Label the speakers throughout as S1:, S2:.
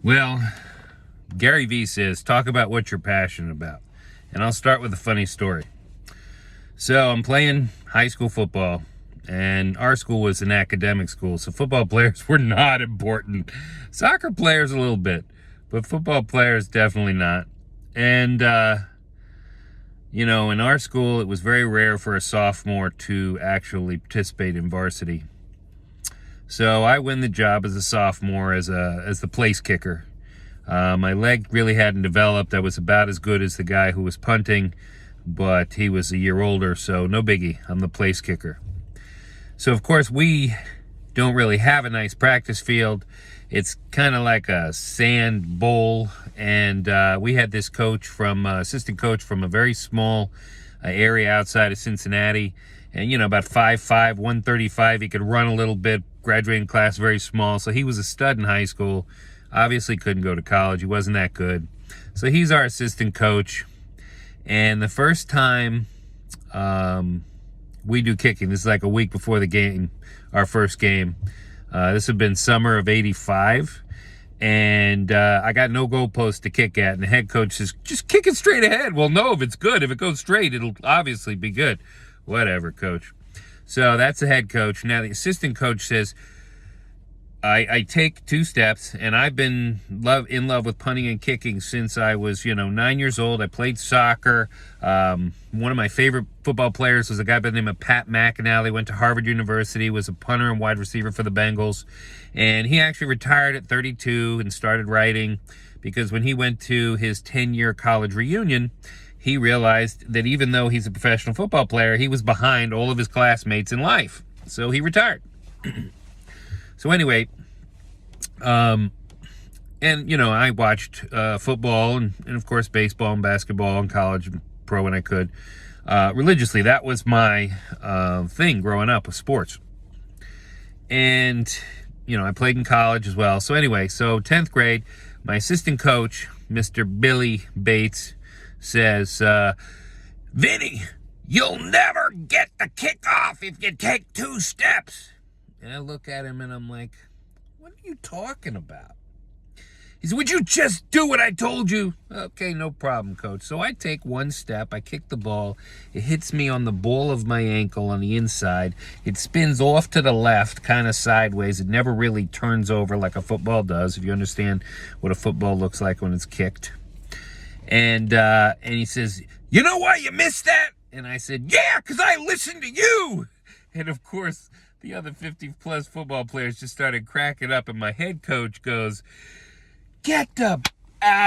S1: Well, Gary V says, talk about what you're passionate about. And I'll start with a funny story. So I'm playing high school football, and our school was an academic school, so football players were not important. Soccer players a little bit, but football players definitely not. And, in our school, it was very rare for a sophomore to actually participate in varsity. So I win the job as a sophomore as the place kicker. My leg really hadn't developed. I was about as good as the guy who was punting, but he was a year older, so no biggie. I'm the place kicker. So, of course, we don't really have a nice practice field. It's kind of like a sand bowl, and we had this assistant coach from a very small area outside of Cincinnati, and, about 5'5", 135. He could run a little bit, graduating class very small, so he was a stud in high school. Obviously couldn't go to college. He wasn't that good. So he's our assistant coach. And the first time we do kicking, this is like a week before the game, our first game. This had been summer of '85. And I got no goalpost to kick at. And the head coach says, just kick it straight ahead. Well, no, if it's good. If it goes straight, it'll obviously be good. Whatever, coach. So that's the head coach. Now the assistant coach says, I take 2 steps, and I've been in love with punting and kicking since I was, 9 years old. I played soccer. One of my favorite football players was a guy by the name of Pat McAnally. Went to Harvard University, was a punter and wide receiver for the Bengals. And he actually retired at 32 and started writing because when he went to his 10-year college reunion, he realized that even though he's a professional football player, he was behind all of his classmates in life. So he retired. So anyway, I watched football and of course baseball and basketball in college and pro when I could religiously. That was my thing growing up with sports. And, I played in college as well. So anyway, 10th grade, my assistant coach, Mr. Billy Bates, says, Vinny, you'll never get the kickoff if you take 2 steps. And I look at him and I'm like, what are you talking about? He said, would you just do what I told you? Okay, no problem, coach. So I take 1 step, I kick the ball. It hits me on the ball of my ankle on the inside. It spins off to the left, kind of sideways. It never really turns over like a football does, if you understand what a football looks like when it's kicked. And he says, you know why you missed that? And I said, yeah, because I listened to you. And of course, the other 50-plus football players just started cracking up, and my head coach goes, get out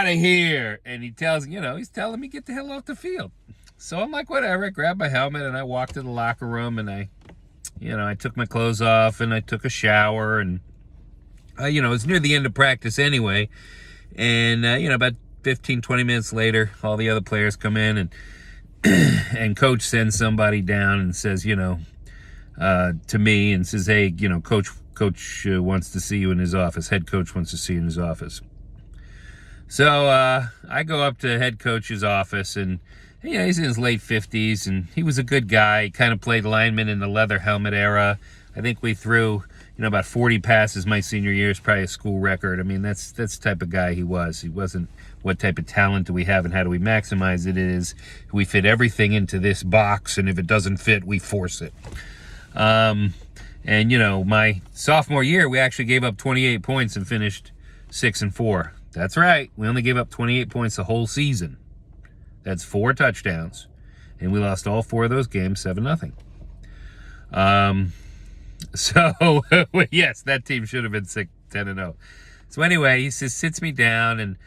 S1: of here. And he tells, he's telling me, get the hell off the field. So I'm like, whatever. I grabbed my helmet, and I walked to the locker room, and I took my clothes off, and I took a shower, and, it was near the end of practice anyway. And, about 15, 20 minutes later, all the other players come in, and coach sends somebody down and says, to me and says, hey, coach wants to see you in his office. Head coach wants to see you in his office. So I go up to head coach's office, and he's in his late 50s, and he was a good guy. He kind of played lineman in the leather helmet era. I think we threw about 40 passes my senior year. Is probably a school record. I mean, that's the type of guy he was. He wasn't what type of talent do we have and how do we maximize it. It is we fit everything into this box, and if it doesn't fit, we force it. My sophomore year, we actually gave up 28 points and finished 6-4. That's right. We only gave up 28 points the whole season. That's 4 touchdowns. And we lost all 4 of those games 7-0. So, yes, that team should have been 10-0. So anyway, he sits me down, and,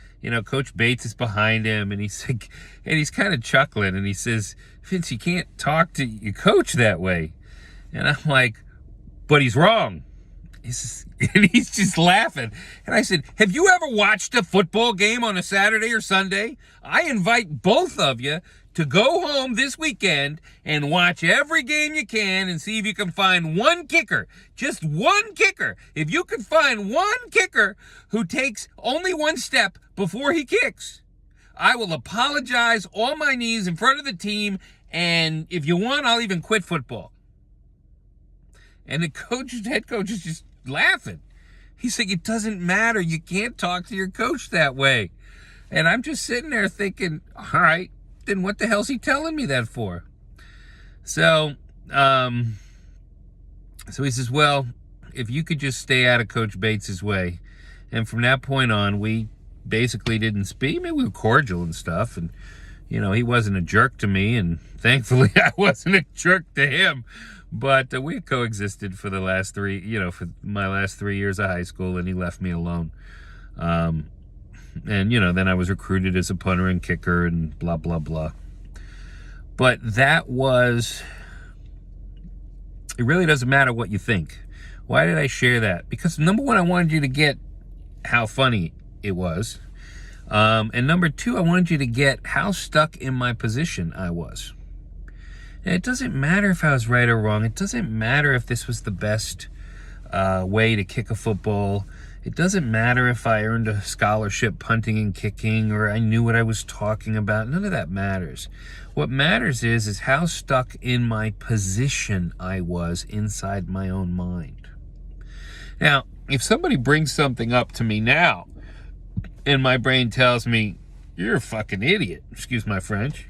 S1: Coach Bates is behind him, and he's kind of chuckling, and he says, Vince, you can't talk to your coach that way. And I'm like, but he's wrong. And he's just laughing. And I said, have you ever watched a football game on a Saturday or Sunday? I invite both of you to go home this weekend and watch every game you can and see if you can find one kicker, just one kicker. If you can find one kicker who takes only 1 step before he kicks, I will apologize on my knees in front of the team, and if you want, I'll even quit football. And the head coach is just laughing. He's like, it doesn't matter. You can't talk to your coach that way. And I'm just sitting there thinking, all right, then what the hell's he telling me that for? So he says, well, if you could just stay out of Coach Bates's way. And from that point on, we basically didn't speak. I mean, we were cordial and stuff. And, you know, he wasn't a jerk to me. And thankfully, I wasn't a jerk to him. But we coexisted for the last for my last 3 years of high school. And he left me alone. And, you know, then I was recruited as a punter and kicker and blah, blah, blah. But it really doesn't matter what you think. Why did I share that? Because number one, I wanted you to get how funny it was. And number two, I wanted you to get how stuck in my position I was. And it doesn't matter if I was right or wrong. It doesn't matter if this was the best way to kick a football. It doesn't matter if I earned a scholarship punting and kicking or I knew what I was talking about. None of that matters. What matters is how stuck in my position I was inside my own mind. Now, if somebody brings something up to me now and my brain tells me, you're a fucking idiot, excuse my French,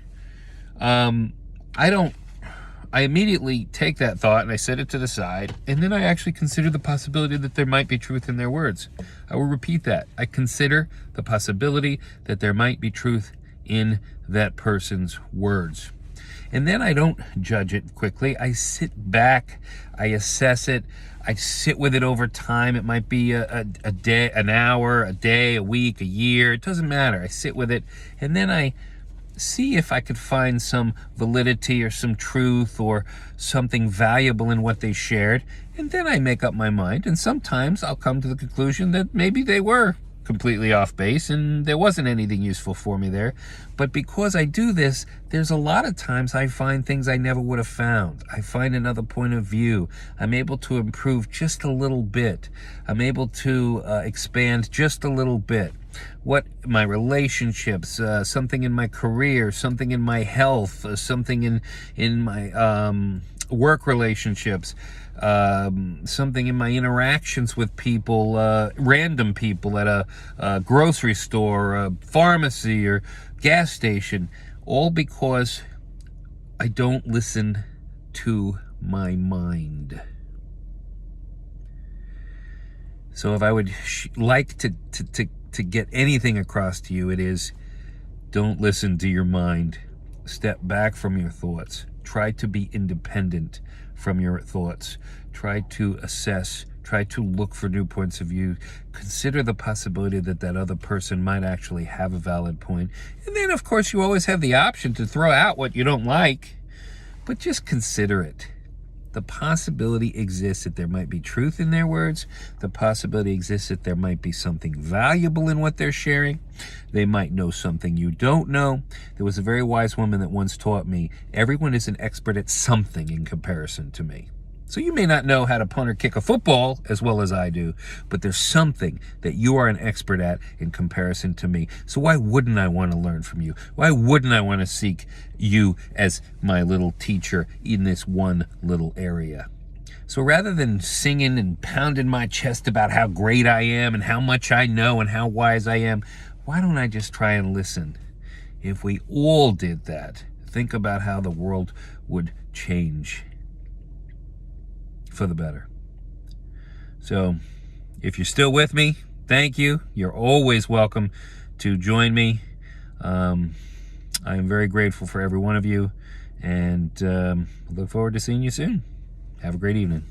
S1: I immediately take that thought and I set it to the side, and then I actually consider the possibility that there might be truth in their words. I will repeat that. I consider the possibility that there might be truth in that person's words. And then I don't judge it quickly. I sit back, I assess it, I sit with it over time. It might be a day, an hour, a day, a week, a year. It doesn't matter. I sit with it, and then I see if I could find some validity or some truth or something valuable in what they shared, and then I make up my mind. And sometimes I'll come to the conclusion that maybe they were completely off base and there wasn't anything useful for me there. But because I do this, there's a lot of times I find things I never would have found. I find another point of view. I'm able to improve just a little bit. I'm able to expand just a little bit. What my relationships, something in my career, something in my health, something in my work relationships, something in my interactions with people, random people at a grocery store, a pharmacy, or gas station, all because I don't listen to my mind. So if I would like to get anything across to you, it is, don't listen to your mind. Step back from your thoughts. Try to be independent from your thoughts. Try to assess. Try to look for new points of view. Consider the possibility that that other person might actually have a valid point. And then, of course, you always have the option to throw out what you don't like. But just consider it. The possibility exists that there might be truth in their words. The possibility exists that there might be something valuable in what they're sharing. They might know something you don't know. There was a very wise woman that once taught me, everyone is an expert at something in comparison to me. So you may not know how to punt or kick a football as well as I do, but there's something that you are an expert at in comparison to me. So why wouldn't I want to learn from you? Why wouldn't I want to seek you as my little teacher in this one little area? So rather than singing and pounding my chest about how great I am and how much I know and how wise I am, why don't I just try and listen? If we all did that, think about how the world would change for the better. So if you're still with me, thank you. You're always welcome to join me. I am very grateful for every one of you, and look forward to seeing you soon. Have a great evening.